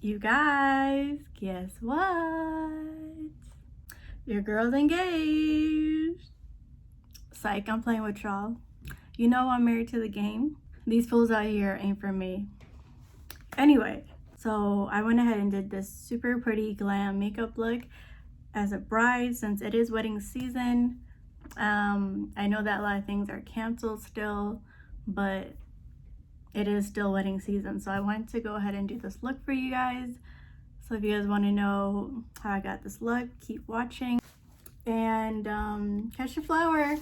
You guys, guess what? Your girl's engaged. Psych, I'm playing with y'all. You know I'm married to the game. These fools out here ain't for me. Anyway, so I went ahead and did this super pretty glam makeup look as a bride since it is wedding season. I know that a lot of things are canceled still, but it is still wedding season. So I wanted to go ahead and do this look for you guys. So if you guys want to know how I got this look, keep watching and catch your flower.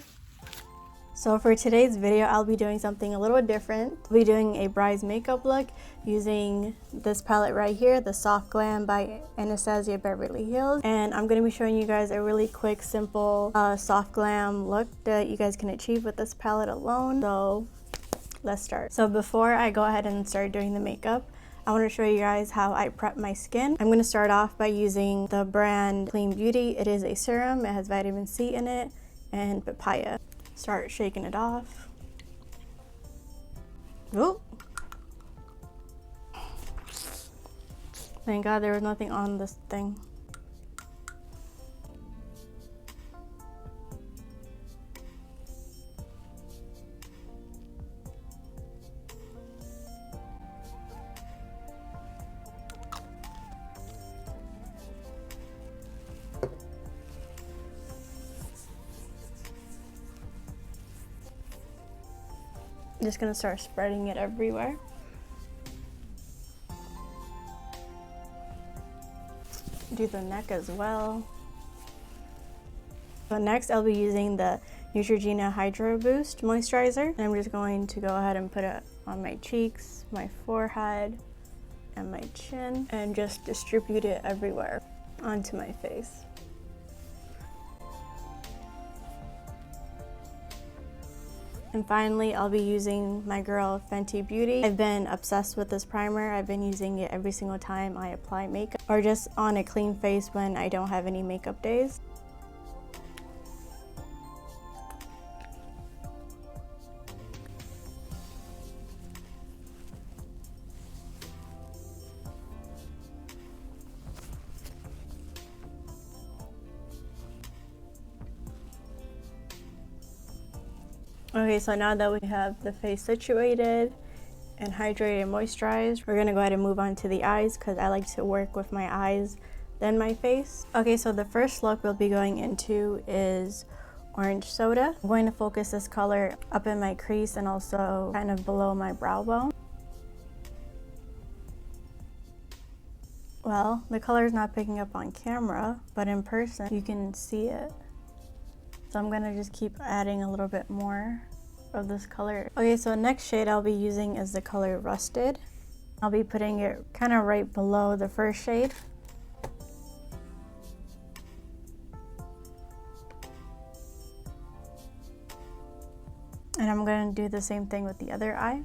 So for today's video, I'll be doing something a little different. I'll be doing a bride's makeup look using this palette right here, the Soft Glam by Anastasia Beverly Hills. And I'm going to be showing you guys a really quick, simple, soft glam look that you guys can achieve with this palette alone. So let's start. So before I go ahead and start doing the makeup, I want to show you guys how I prep my skin. I'm going to start off by using the brand Clean Beauty. It is a serum. It has vitamin C in it and papaya. Start shaking it off. Oh! Thank God there was nothing on this thing. I'm just gonna start spreading it everywhere. Do the neck as well. So next I'll be using the Neutrogen Hydro Boost Moisturizer. And I'm just going to go ahead and put it on my cheeks, my forehead, and my chin, and just distribute it everywhere onto my face. And finally, I'll be using my girl Fenty Beauty. I've been obsessed with this primer. I've been using it every single time I apply makeup or just on a clean face when I don't have any makeup days. Okay, so now that we have the face situated and hydrated and moisturized, we're gonna go ahead and move on to the eyes because I like to work with my eyes then my face. Okay, so the first look we'll be going into is Orange Soda. I'm going to focus this color up in my crease and also kind of below my brow bone. Well, the color is not picking up on camera, but in person you can see it. So I'm gonna just keep adding a little bit more of this color. Okay, so next shade I'll be using is the color Rusted. I'll be putting it kind of right below the first shade. And I'm gonna do the same thing with the other eye.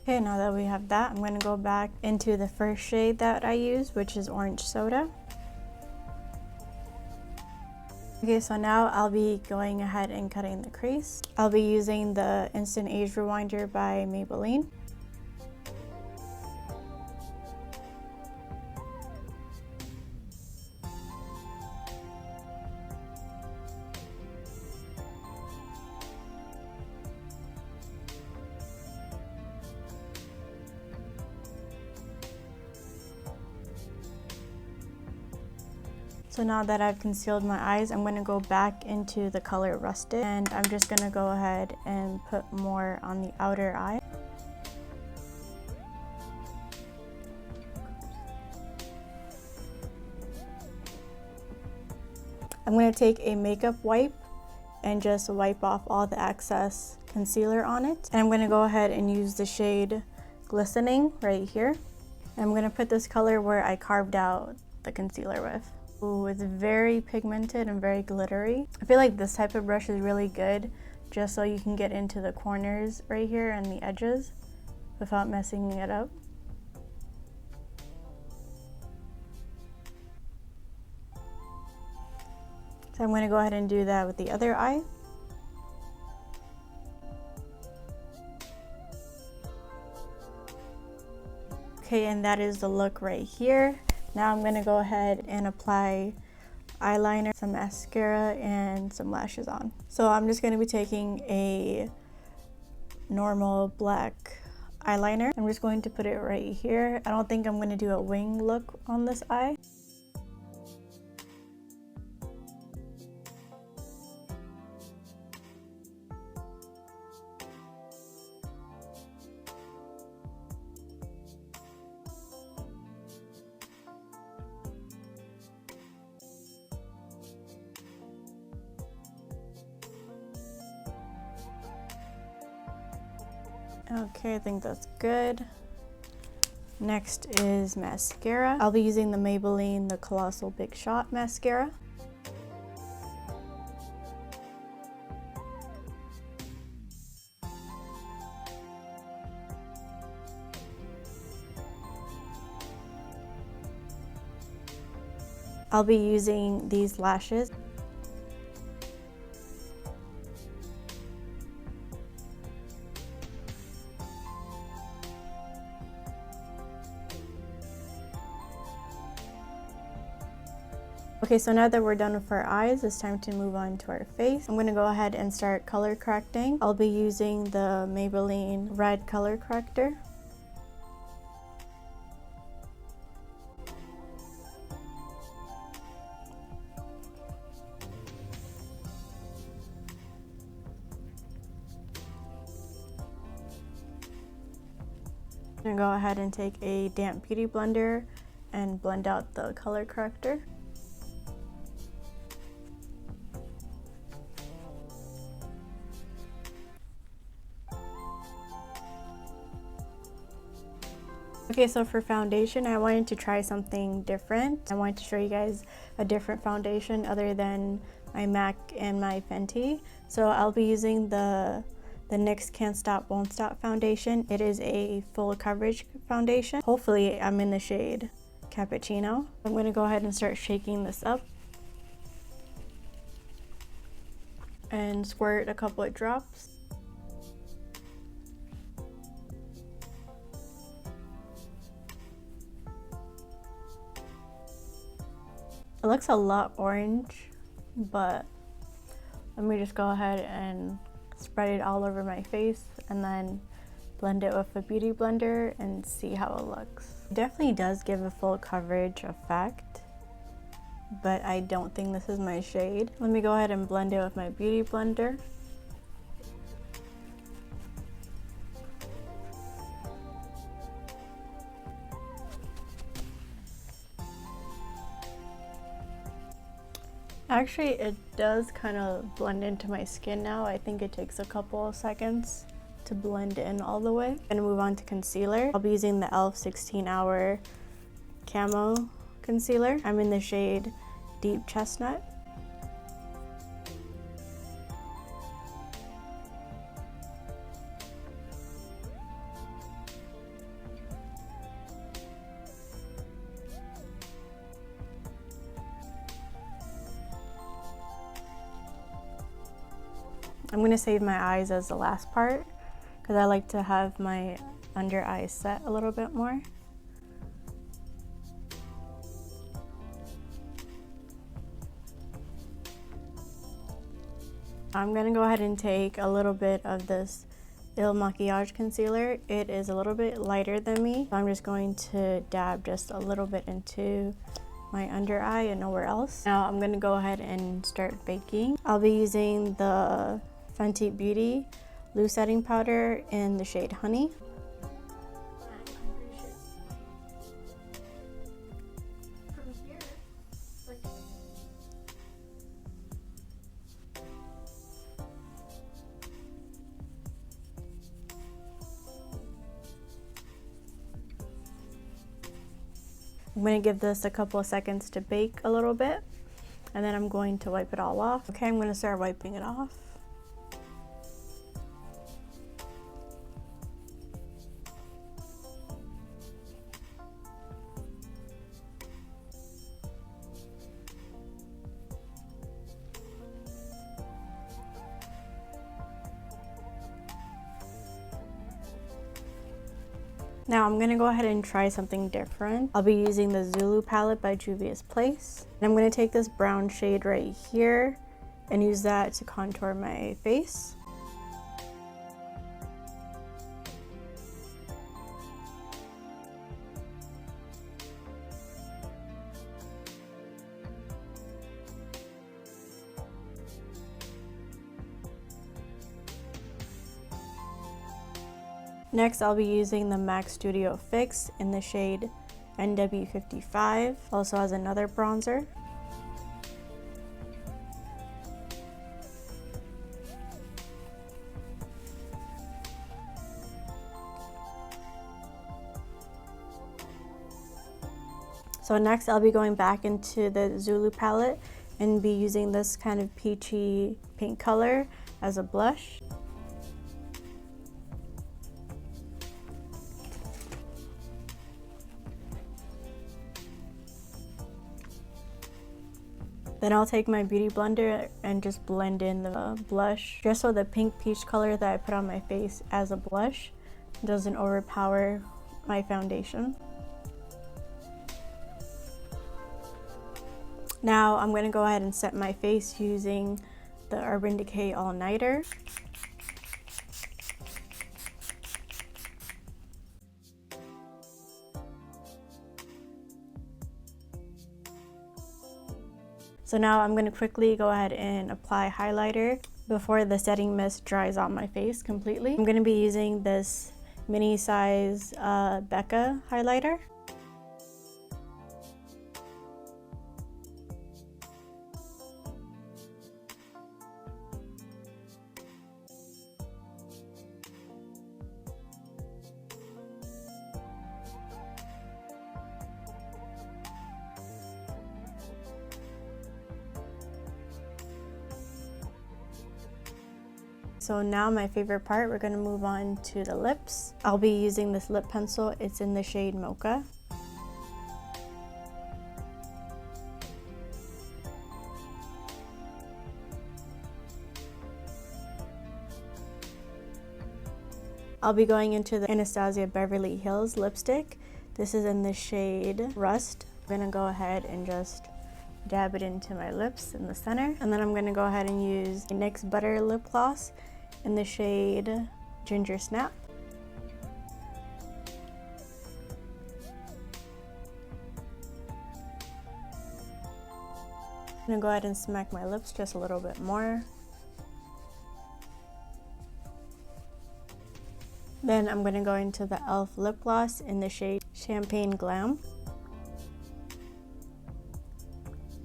Okay, now that we have that, I'm gonna go back into the first shade that I used, which is Orange Soda. Okay, so now I'll be going ahead and cutting the crease. I'll be using the Instant Age Rewinder by Maybelline. So now that I've concealed my eyes, I'm going to go back into the color Rusted, and I'm just going to go ahead and put more on the outer eye. I'm going to take a makeup wipe and just wipe off all the excess concealer on it. And I'm going to go ahead and use the shade Glistening right here. And I'm going to put this color where I carved out the concealer with. Ooh, it's very pigmented and very glittery. I feel like this type of brush is really good just so you can get into the corners right here and the edges without messing it up. So I'm going to go ahead and do that with the other eye. Okay, and that is the look right here. Now I'm gonna go ahead and apply eyeliner, some mascara, and some lashes on. So I'm just gonna be taking a normal black eyeliner. I'm just going to put it right here. I don't think I'm gonna do a wing look on this eye. Okay, I think that's good. Next is mascara. I'll be using the Maybelline the Colossal Big Shot mascara. I'll be using these lashes. Okay, so now that we're done with our eyes, it's time to move on to our face. I'm gonna go ahead and start color correcting. I'll be using the Maybelline Red Color Corrector. I'm gonna go ahead and take a damp beauty blender and blend out the color corrector. Okay, so for foundation, I wanted to try something different. I wanted to show you guys a different foundation other than my MAC and my Fenty. So I'll be using the NYX Can't Stop Won't Stop foundation. It is a full coverage foundation. Hopefully I'm in the shade Cappuccino. I'm gonna go ahead and start shaking this up and squirt a couple of drops. It looks a lot orange, but let me just go ahead and spread it all over my face and then blend it with a beauty blender and see how it looks. It definitely does give a full coverage effect, but I don't think this is my shade. Let me go ahead and blend it with my beauty blender. Actually, it does kind of blend into my skin now. I think it takes a couple of seconds to blend in all the way. I'm gonna move on to concealer. I'll be using the e.l.f. 16 Hour Camo Concealer. I'm in the shade Deep Chestnut. I'm going to save my eyes as the last part because I like to have my under eyes set a little bit more. I'm going to go ahead and take a little bit of this Il Makiage concealer. It is a little bit lighter than me, so I'm just going to dab just a little bit into my under eye and nowhere else. Now I'm going to go ahead and start baking. I'll be using the Fenty Beauty Loose Setting Powder in the shade Honey. I'm going to give this a couple of seconds to bake a little bit, and then I'm going to wipe it all off. Okay, I'm going to start wiping it off. Now I'm gonna go ahead and try something different. I'll be using the Zulu palette by Juvia's Place. And I'm gonna take this brown shade right here and use that to contour my face. Next, I'll be using the MAC Studio Fix in the shade NW55. Also has another bronzer. So next, I'll be going back into the Zulu palette and be using this kind of peachy pink color as a blush. Then I'll take my beauty blender and just blend in the blush, just so the pink peach color that I put on my face as a blush doesn't overpower my foundation. Now I'm going to go ahead and set my face using the Urban Decay All Nighter. So now I'm going to quickly go ahead and apply highlighter before the setting mist dries on my face completely. I'm going to be using this mini size Becca highlighter. So now my favorite part, we're going to move on to the lips. I'll be using this lip pencil. It's in the shade Mocha. I'll be going into the Anastasia Beverly Hills lipstick. This is in the shade Rust. I'm going to go ahead and just dab it into my lips in the center. And then I'm going to go ahead and use NYX Butter Lip Gloss in the shade Ginger Snap. I'm gonna go ahead and smack my lips just a little bit more. Then I'm gonna go into the e.l.f. lip gloss in the shade Champagne Glam.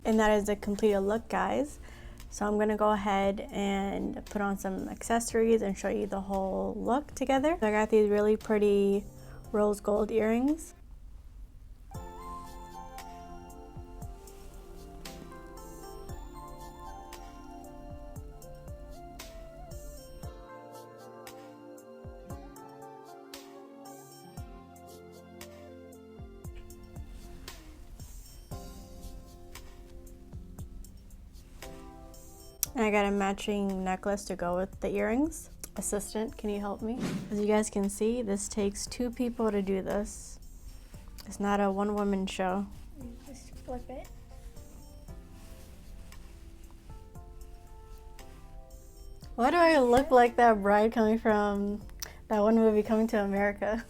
And that is the completed look, guys. So I'm gonna go ahead and put on some accessories and show you the whole look together. So I got these really pretty rose gold earrings. And I got a matching necklace to go with the earrings. Assistant, can you help me? As you guys can see, this takes 2 people to do this. It's not a one-woman show. Just flip it. Why do I look like that bride coming from that one movie, Coming to America?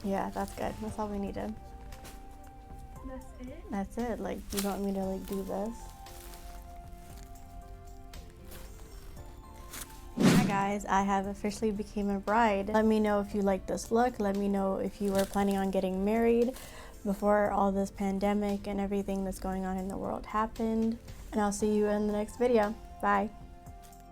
Yeah, that's good. That's all we needed. That's it? That's it. Like, you want me to like do this? Hi guys, I have officially became a bride. Let me know if you like this look. Let me know if you were planning on getting married before all this pandemic and everything that's going on in the world happened. And I'll see you in the next video. Bye.